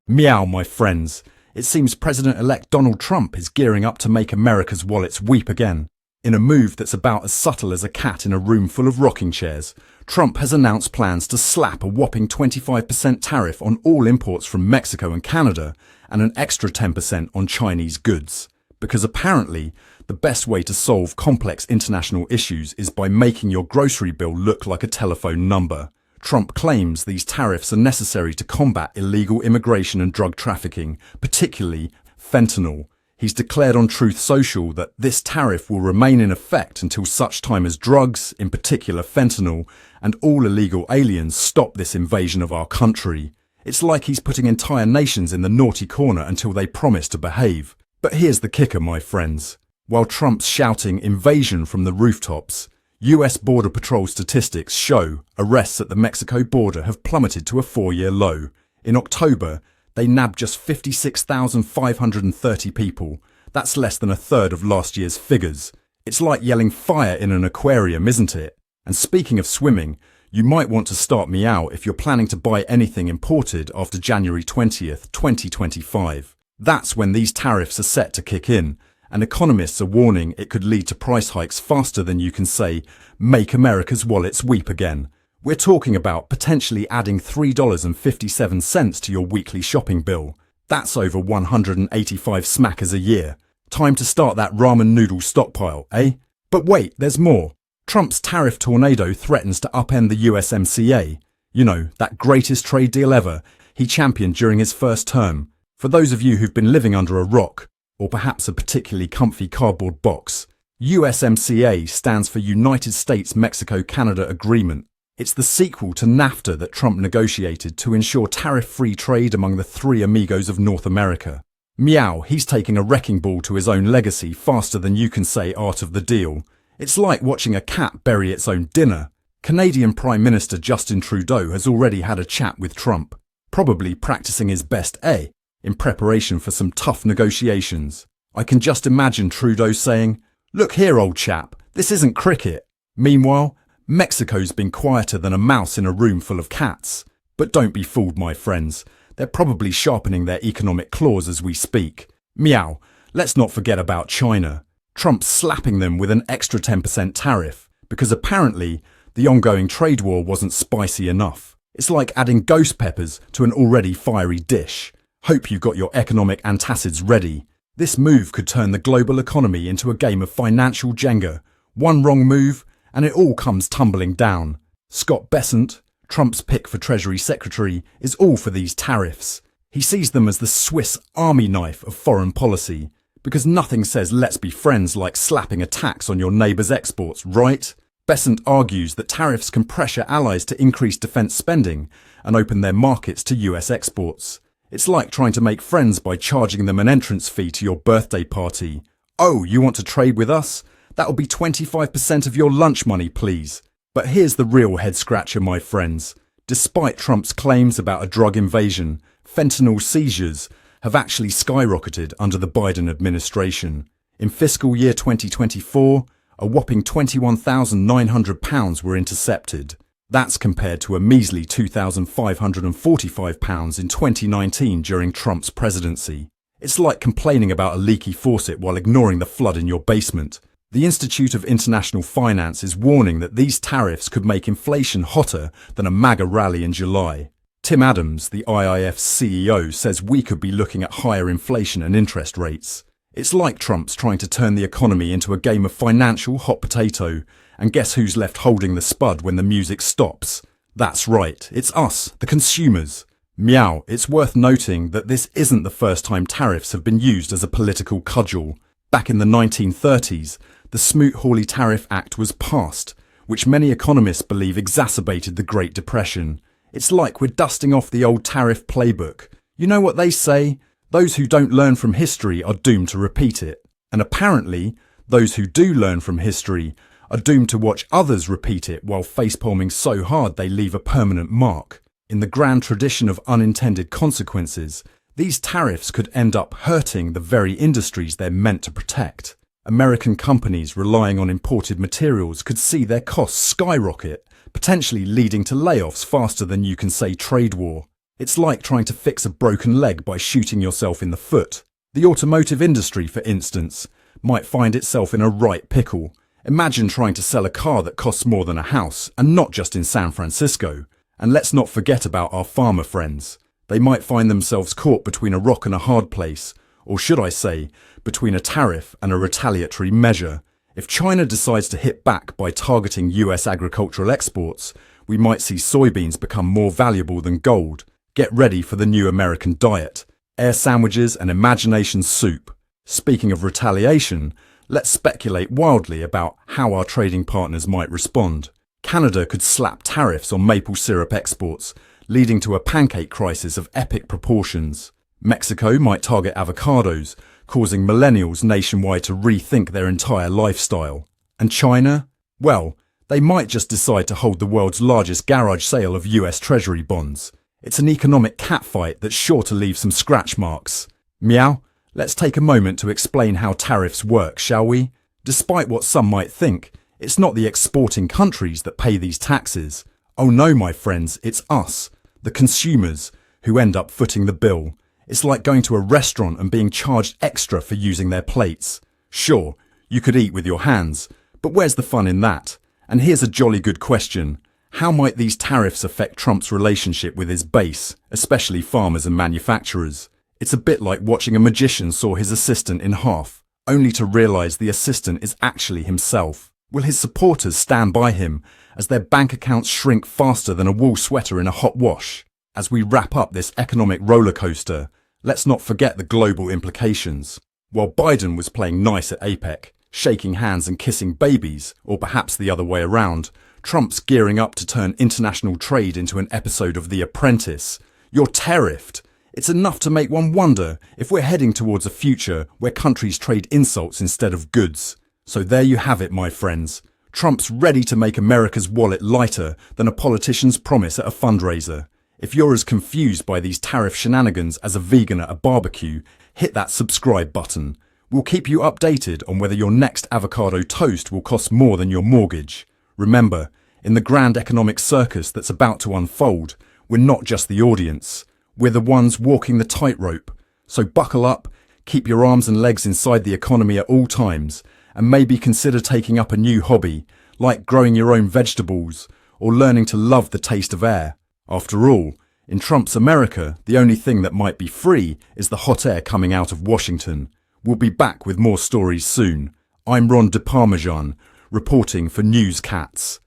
Meow, my friends. It seems President-elect Donald Trump is gearing up to make America's wallets weep again. In a move that's about as subtle as a cat in a room full of rocking chairs, Trump has announced plans to slap a whopping 25% tariff on all imports from Mexico and Canada and an extra 10% on Chinese goods. Because apparently, the best way to solve complex international issues is by making your grocery bill look like a telephone number. Trump claims these tariffs are necessary to combat illegal immigration and drug trafficking, particularly fentanyl. He's declared on Truth Social that this tariff will remain in effect until such time as drugs, in particular fentanyl, and all illegal aliens stop this invasion of our country. It's like he's putting entire nations in the naughty corner until they promise to behave. But here's the kicker, my friends. While Trump's shouting invasion from the rooftops, US Border Patrol statistics show arrests at the Mexico border have plummeted to a 4-year low. In October, they nabbed just 56,530 people. That's less than a third of last year's figures. It's like yelling fire in an aquarium, isn't it? And speaking of swimming, you might want to start me out if you're planning to buy anything imported after January 20th, 2025. That's when these tariffs are set to kick in. And economists are warning it could lead to price hikes faster than you can say, make America's wallets weep again. We're talking about potentially adding $3.57 to your weekly shopping bill. That's over 185 smackers a year. Time to start that ramen noodle stockpile, eh? But wait, there's more. Trump's tariff tornado threatens to upend the USMCA. You know, that greatest trade deal ever he championed during his first term. For those of you who've been living under a rock, or perhaps a particularly comfy cardboard box, USMCA stands for United States-Mexico-Canada Agreement. It's the sequel to NAFTA that Trump negotiated to ensure tariff-free trade among the three amigos of North America. Meow, he's taking a wrecking ball to his own legacy faster than you can say art of the deal. It's like watching a cat bury its own dinner. Canadian Prime Minister Justin Trudeau has already had a chat with Trump, probably practicing his best A in preparation for some tough negotiations. I can just imagine Trudeau saying, "Look here, old chap, this isn't cricket." Meanwhile, Mexico's been quieter than a mouse in a room full of cats. But don't be fooled, my friends. They're probably sharpening their economic claws as we speak. Meow, let's not forget about China. Trump's slapping them with an extra 10% tariff, because apparently the ongoing trade war wasn't spicy enough. It's like adding ghost peppers to an already fiery dish. Hope you've got your economic antacids ready. This move could turn the global economy into a game of financial Jenga. One wrong move, and it all comes tumbling down. Scott Bessent, Trump's pick for Treasury Secretary, is all for these tariffs. He sees them as the Swiss army knife of foreign policy, because nothing says let's be friends like slapping a tax on your neighbour's exports, right? Bessent argues that tariffs can pressure allies to increase defence spending and open their markets to US exports. It's like trying to make friends by charging them an entrance fee to your birthday party. Oh, you want to trade with us? That'll be 25% of your lunch money, please. But here's the real head-scratcher, my friends. Despite Trump's claims about a drug invasion, fentanyl seizures have actually skyrocketed under the Biden administration. In fiscal year 2024, a whopping £21,900 were intercepted. That's compared to a measly £2,545 in 2019 during Trump's presidency. It's like complaining about a leaky faucet while ignoring the flood in your basement. The Institute of International Finance is warning that these tariffs could make inflation hotter than a MAGA rally in July. Tim Adams, the IIF's CEO, says we could be looking at higher inflation and interest rates. It's like Trump's trying to turn the economy into a game of financial hot potato. And guess who's left holding the spud when the music stops? That's right, it's us, the consumers. Meow, it's worth noting that this isn't the first time tariffs have been used as a political cudgel. Back in the 1930s, the Smoot-Hawley Tariff Act was passed, which many economists believe exacerbated the Great Depression. It's like we're dusting off the old tariff playbook. You know what they say? Those who don't learn from history are doomed to repeat it. And apparently, those who do learn from history are doomed to watch others repeat it while facepalming so hard they leave a permanent mark. In the grand tradition of unintended consequences, these tariffs could end up hurting the very industries they're meant to protect. American companies relying on imported materials could see their costs skyrocket potentially leading to layoffs faster than you can say trade war. It's like trying to fix a broken leg by shooting yourself in the foot. The automotive industry, for instance, might find itself in a right pickle. Imagine trying to sell a car that costs more than a house, and not just in San Francisco. And let's not forget about our farmer friends. They might find themselves caught between a rock and a hard place, or should I say, between a tariff and a retaliatory measure. If China decides to hit back by targeting US agricultural exports, we might see soybeans become more valuable than gold. Get ready for the new American diet. Air sandwiches and imagination soup. Speaking of retaliation, let's speculate wildly about how our trading partners might respond. Canada could slap tariffs on maple syrup exports, leading to a pancake crisis of epic proportions. Mexico might target avocados, causing millennials nationwide to rethink their entire lifestyle. And China? Well, they might just decide to hold the world's largest garage sale of US Treasury bonds. It's an economic catfight that's sure to leave some scratch marks. Meow, let's take a moment to explain how tariffs work, shall we? Despite what some might think, it's not the exporting countries that pay these taxes. Oh no, my friends, it's us, the consumers, who end up footing the bill. It's like going to a restaurant and being charged extra for using their plates. Sure, you could eat with your hands, but where's the fun in that? And here's a jolly good question. How might these tariffs affect Trump's relationship with his base, especially farmers and manufacturers? It's a bit like watching a magician saw his assistant in half, only to realise the assistant is actually himself. Will his supporters stand by him as their bank accounts shrink faster than a wool sweater in a hot wash? As we wrap up this economic roller coaster, let's not forget the global implications. While Biden was playing nice at APEC, shaking hands and kissing babies, or perhaps the other way around, Trump's gearing up to turn international trade into an episode of The Apprentice. You're tariffed. It's enough to make one wonder if we're heading towards a future where countries trade insults instead of goods. So there you have it, my friends. Trump's ready to make America's wallet lighter than a politician's promise at a fundraiser. If you're as confused by these tariff shenanigans as a vegan at a barbecue, hit that subscribe button. We'll keep you updated on whether your next avocado toast will cost more than your mortgage. Remember, in the grand economic circus that's about to unfold, we're not just the audience. We're the ones walking the tightrope. So buckle up, keep your arms and legs inside the economy at all times, and maybe consider taking up a new hobby, like growing your own vegetables or learning to love the taste of air. After all, in Trump's America, the only thing that might be free is the hot air coming out of Washington. We'll be back with more stories soon. I'm Ron DeParmesan, reporting for Newscats.